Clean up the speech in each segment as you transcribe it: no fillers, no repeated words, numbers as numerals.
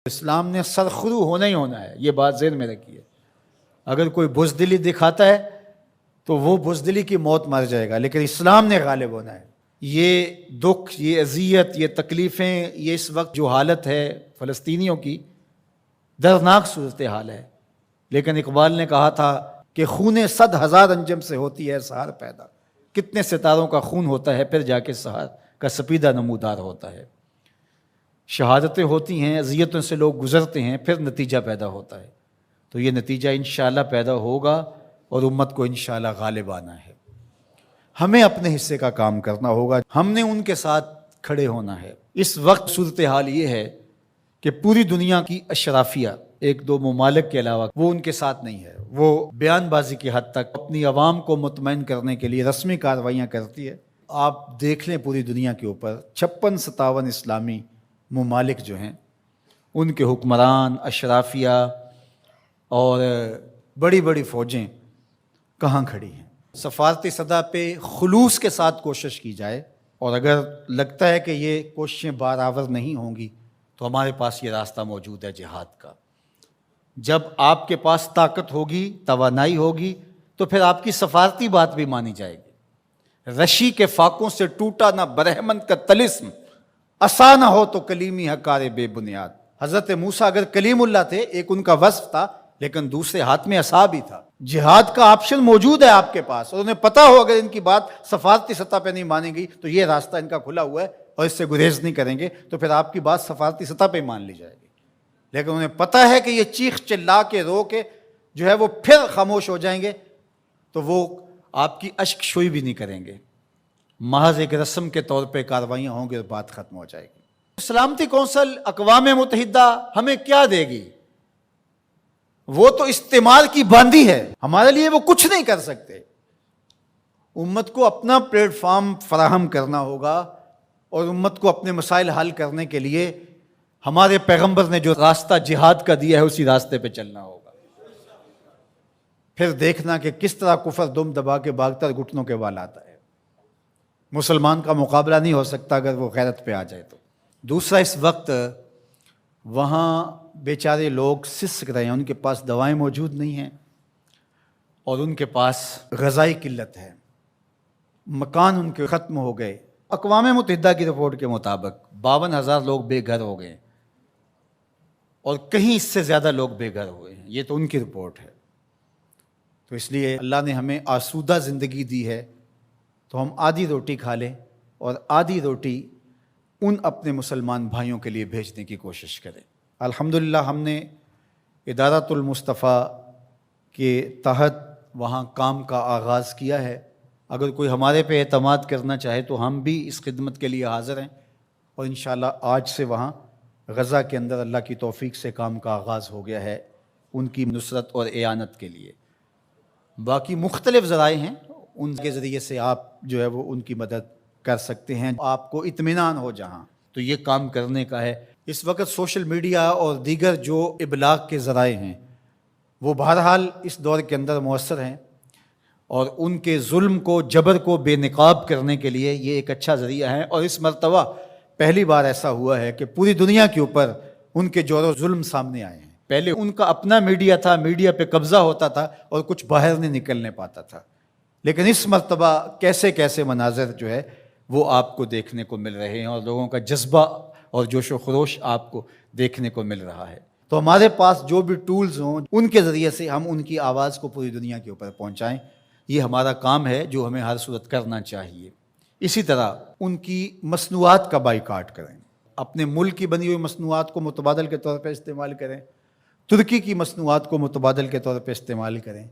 اسلام نے سرخرو ہونا ہی ہونا ہے، یہ بات ذہن میں رکھیے۔ اگر کوئی بزدلی دکھاتا ہے تو وہ بزدلی کی موت مر جائے گا، لیکن اسلام نے غالب ہونا ہے۔ یہ دکھ، یہ اذیت، یہ تکلیفیں، یہ اس وقت جو حالت ہے فلسطینیوں کی، دردناک صورتحال ہے، لیکن اقبال نے کہا تھا کہ خون 100,000 انجم سے ہوتی ہے سحر پیدا۔ کتنے ستاروں کا خون ہوتا ہے، پھر جا کے سحر کا سپیدہ نمودار ہوتا ہے۔ شہادتیں ہوتی ہیں، اذیتوں سے لوگ گزرتے ہیں، پھر نتیجہ پیدا ہوتا ہے۔ تو یہ نتیجہ انشاءاللہ پیدا ہوگا اور امت کو انشاءاللہ غالب آنا ہے۔ ہمیں اپنے حصے کا کام کرنا ہوگا، ہم نے ان کے ساتھ کھڑے ہونا ہے۔ اس وقت صورتحال یہ ہے کہ پوری دنیا کی اشرافیہ، ایک دو ممالک کے علاوہ، وہ ان کے ساتھ نہیں ہے۔ وہ بیان بازی کی حد تک اپنی عوام کو مطمئن کرنے کے لیے رسمی کارروائیاں کرتی ہے۔ آپ دیکھ لیں پوری دنیا کے اوپر 56-57 اسلامی ممالک جو ہیں، ان کے حکمران، اشرافیہ اور بڑی بڑی فوجیں کہاں کھڑی ہیں۔ سفارتی سطح پہ خلوص کے ساتھ کوشش کی جائے، اور اگر لگتا ہے کہ یہ کوششیں بارآور نہیں ہوں گی تو ہمارے پاس یہ راستہ موجود ہے جہاد کا۔ جب آپ کے پاس طاقت ہوگی، توانائی ہوگی، تو پھر آپ کی سفارتی بات بھی مانی جائے گی۔ رشی کے فاقوں سے ٹوٹا نہ برہمن کا طلسم، عصا نہ ہو تو کلیمی حکار بے بنیاد۔ حضرت موسیٰ اگر کلیم اللہ تھے، ایک ان کا وصف تھا، لیکن دوسرے ہاتھ میں عصا بھی تھا۔ جہاد کا آپشن موجود ہے آپ کے پاس، اور انہیں پتہ ہو اگر ان کی بات سفارتی سطح پہ نہیں مانی گئی تو یہ راستہ ان کا کھلا ہوا ہے اور اس سے گریز نہیں کریں گے، تو پھر آپ کی بات سفارتی سطح پہ مان لی جائے گی۔ لیکن انہیں پتہ ہے کہ یہ چیخ چلا کے رو کے جو ہے وہ پھر خاموش ہو جائیں گے، تو وہ آپ کی اشک شوئی بھی نہیں کریں گے، محض ایک رسم کے طور پہ کاروائیاں ہوں گی اور بات ختم ہو جائے گی۔ سلامتی کونسل اقوام متحدہ ہمیں کیا دے گی؟ وہ تو استعمال کی باندھی ہے، ہمارے لیے وہ کچھ نہیں کر سکتے۔ امت کو اپنا پلیٹ فارم فراہم کرنا ہوگا، اور امت کو اپنے مسائل حل کرنے کے لیے ہمارے پیغمبر نے جو راستہ جہاد کا دیا ہے اسی راستے پہ چلنا ہوگا۔ پھر دیکھنا کہ کس طرح کفر دم دبا کے بھاگتا گھٹنوں کے بال آتا ہے۔ مسلمان کا مقابلہ نہیں ہو سکتا اگر وہ غیرت پہ آ جائے تو۔ دوسرا، اس وقت وہاں بیچارے لوگ سسک رہے ہیں، ان کے پاس دوائیں موجود نہیں ہیں، اور ان کے پاس غذائی قلت ہے، مکان ان کے ختم ہو گئے۔ اقوام متحدہ کی رپورٹ کے مطابق 52,000 لوگ بے گھر ہو گئے، اور کہیں اس سے زیادہ لوگ بے گھر ہوئے ہیں، یہ تو ان کی رپورٹ ہے۔ تو اس لیے اللہ نے ہمیں آسودہ زندگی دی ہے، تو ہم آدھی روٹی کھا لیں اور آدھی روٹی ان اپنے مسلمان بھائیوں کے لیے بھیجنے کی کوشش کریں۔ الحمدللہ ہم نے ادارۃ المصطفیٰ کے تحت وہاں کام کا آغاز کیا ہے۔ اگر کوئی ہمارے پہ اعتماد کرنا چاہے تو ہم بھی اس خدمت کے لیے حاضر ہیں، اور انشاءاللہ آج سے وہاں غزہ کے اندر اللہ کی توفیق سے کام کا آغاز ہو گیا ہے ان کی نصرت اور اعانت کے لیے۔ باقی مختلف ذرائع ہیں، ان کے ذریعے سے آپ جو ہے وہ ان کی مدد کر سکتے ہیں۔ آپ کو اطمینان ہو جہاں، تو یہ کام کرنے کا ہے۔ اس وقت سوشل میڈیا اور دیگر جو ابلاغ کے ذرائع ہیں وہ بہرحال اس دور کے اندر مؤثر ہیں، اور ان کے ظلم کو، جبر کو بے نقاب کرنے کے لیے یہ ایک اچھا ذریعہ ہے۔ اور اس مرتبہ پہلی بار ایسا ہوا ہے کہ پوری دنیا کے اوپر ان کے جور و ظلم سامنے آئے ہیں۔ پہلے ان کا اپنا میڈیا تھا، میڈیا پہ قبضہ ہوتا تھا اور کچھ باہر نہیں نکلنے پاتا تھا، لیکن اس مرتبہ کیسے کیسے مناظر جو ہے وہ آپ کو دیکھنے کو مل رہے ہیں، اور لوگوں کا جذبہ اور جوش و خروش آپ کو دیکھنے کو مل رہا ہے۔ تو ہمارے پاس جو بھی ٹولز ہوں ان کے ذریعے سے ہم ان کی آواز کو پوری دنیا کے اوپر پہنچائیں، یہ ہمارا کام ہے جو ہمیں ہر صورت کرنا چاہیے۔ اسی طرح ان کی مصنوعات کا بائیکاٹ کریں، اپنے ملک کی بنی ہوئی مصنوعات کو متبادل کے طور پہ استعمال کریں، ترکی کی مصنوعات کو متبادل کے طور پہ استعمال کریں۔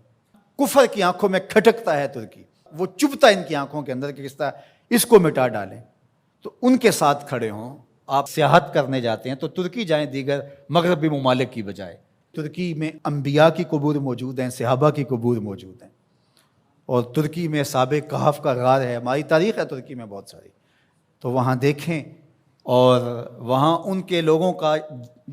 کفر کی آنکھوں میں کھٹکتا ہے ترکی، وہ چبھتا ہے ان کی آنکھوں کے اندر کہ کس طرح اس کو مٹا ڈالیں، تو ان کے ساتھ کھڑے ہوں۔ آپ سیاحت کرنے جاتے ہیں تو ترکی جائیں دیگر مغربی ممالک کی بجائے۔ ترکی میں انبیاء کی قبور موجود ہیں، صحابہ کی قبور موجود ہیں، اور ترکی میں اصحاب کہف کا غار ہے، ہماری تاریخ ہے ترکی میں بہت ساری، تو وہاں دیکھیں، اور وہاں ان کے لوگوں کا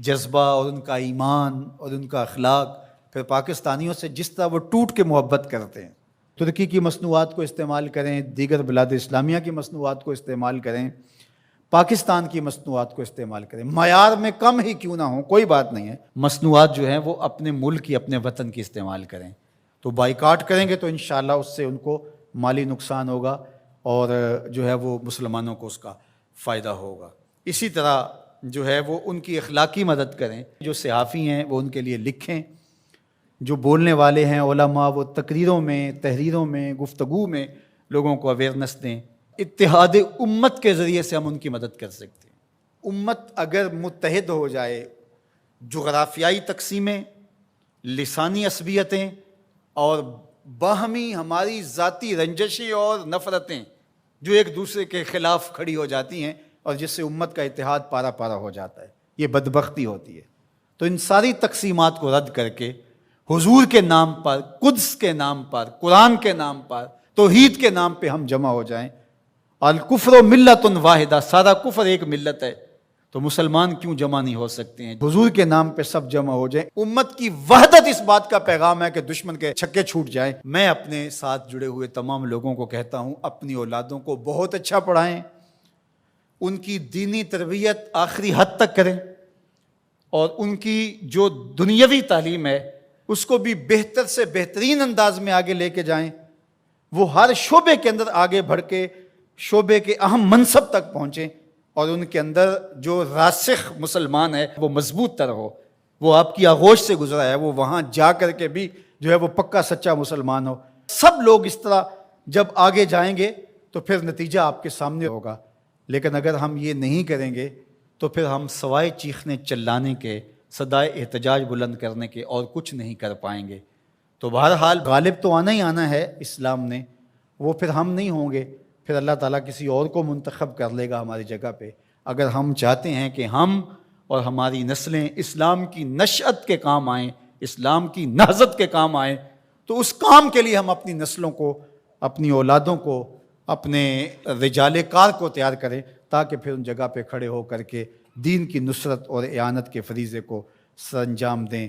جذبہ اور ان کا ایمان اور ان کا اخلاق پھر پاکستانیوں سے جس طرح وہ ٹوٹ کے محبت کرتے ہیں۔ ترکی کی مصنوعات کو استعمال کریں، دیگر بلاد اسلامیہ کی مصنوعات کو استعمال کریں، پاکستان کی مصنوعات کو استعمال کریں، معیار میں کم ہی کیوں نہ ہوں، کوئی بات نہیں ہے، مصنوعات جو ہیں وہ اپنے ملک کی، اپنے وطن کی استعمال کریں۔ تو بائیکاٹ کریں گے تو انشاءاللہ اس سے ان کو مالی نقصان ہوگا اور جو ہے وہ مسلمانوں کو اس کا فائدہ ہوگا۔ اسی طرح جو ہے وہ ان کی اخلاقی مدد کریں، جو صحافی ہیں وہ ان کے لیے لکھیں، جو بولنے والے ہیں علماء وہ تقریروں میں، تحریروں میں، گفتگو میں لوگوں کو اویئرنیس دیں۔ اتحاد امت کے ذریعے سے ہم ان کی مدد کر سکتے ہیں۔ امت اگر متحد ہو جائے، جغرافیائی تقسیمیں، لسانی عصبیتیں اور باہمی ہماری ذاتی رنجشیں اور نفرتیں جو ایک دوسرے کے خلاف کھڑی ہو جاتی ہیں اور جس سے امت کا اتحاد پارا پارا ہو جاتا ہے، یہ بدبختی ہوتی ہے۔ تو ان ساری تقسیمات کو رد کر کے حضور کے نام پر، قدس کے نام پر، قرآن کے نام پر، توحید کے نام پہ ہم جمع ہو جائیں۔ الکفر ملت واحدہ، سارا کفر ایک ملت ہے، تو مسلمان کیوں جمع نہیں ہو سکتے ہیں؟ حضور کے نام پہ سب جمع ہو جائیں۔ امت کی وحدت اس بات کا پیغام ہے کہ دشمن کے چھکے چھوٹ جائیں۔ میں اپنے ساتھ جڑے ہوئے تمام لوگوں کو کہتا ہوں، اپنی اولادوں کو بہت اچھا پڑھائیں، ان کی دینی تربیت آخری حد تک کریں، اور ان کی جو دنیاوی تعلیم ہے اس کو بھی بہتر سے بہترین انداز میں آگے لے کے جائیں۔ وہ ہر شعبے کے اندر آگے بڑھ کے شعبے کے اہم منصب تک پہنچیں، اور ان کے اندر جو راسخ مسلمان ہے وہ مضبوط تر ہو، وہ آپ کی آغوش سے گزرا ہے، وہ وہاں جا کر کے بھی جو ہے وہ پکا سچا مسلمان ہو۔ سب لوگ اس طرح جب آگے جائیں گے تو پھر نتیجہ آپ کے سامنے ہوگا۔ لیکن اگر ہم یہ نہیں کریں گے تو پھر ہم سوائے چیخنے چلانے کے، صدائے احتجاج بلند کرنے کے اور کچھ نہیں کر پائیں گے۔ تو بہرحال غالب تو آنا ہی آنا ہے اسلام نے، وہ پھر ہم نہیں ہوں گے، پھر اللہ تعالیٰ کسی اور کو منتخب کر لے گا ہماری جگہ پہ۔ اگر ہم چاہتے ہیں کہ ہم اور ہماری نسلیں اسلام کی نشأت کے کام آئیں، اسلام کی نہضت کے کام آئیں، تو اس کام کے لیے ہم اپنی نسلوں کو، اپنی اولادوں کو، اپنے رجال کار کو تیار کریں، تاکہ پھر ان جگہ پہ کھڑے ہو کر کے دین کی نصرت اور اعانت کے فریضے کو سر انجام دیں۔